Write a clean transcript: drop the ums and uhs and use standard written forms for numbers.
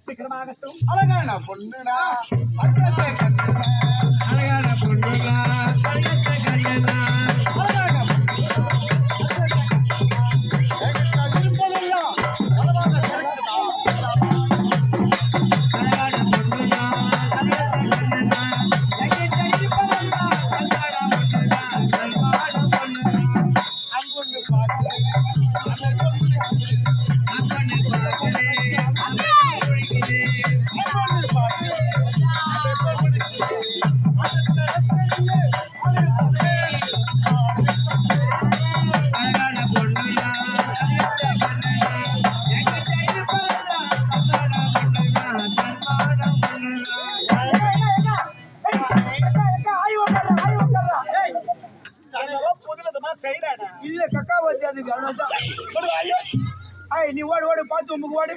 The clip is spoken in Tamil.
சீக்கிரமாகட்டும். அழகான பொண்ணுடா அழகான பொண்ணுடா அழகான பொண்ணுடா அழகத்த கண்ணுடா அழகான இருப்பதெல்லாம் அழகான கரெக்டுடா. அழகான பொண்ணுடா அழகத்த கண்ணுடா என்கிட்ட இருப்பதெல்லாம் கண்ணாட பொண்ணுடா கல்வாட பொண்ணுடா அங்கொன்று பார்த்து அக்கண்ணு பார்க்கிறேன் அக்கண்ணு குடிக்கிறேன் அங்கொன்று பார்த்து அழகான பொண்ணுடா அழகத்த கண்ணுடா என்கிட்ட இருப்பதெல்லாம் கண்ணாட பொண்ணுடா கல்வாட பொண்ணுடா பொதுலதமா செய்யறாடா. இல்ல கக்கா வச்சு அதுக்கு அவ்வளவுதான். ஐயோ நீ ஓடு ஓடு பார்த்து உமக்கு ஓடு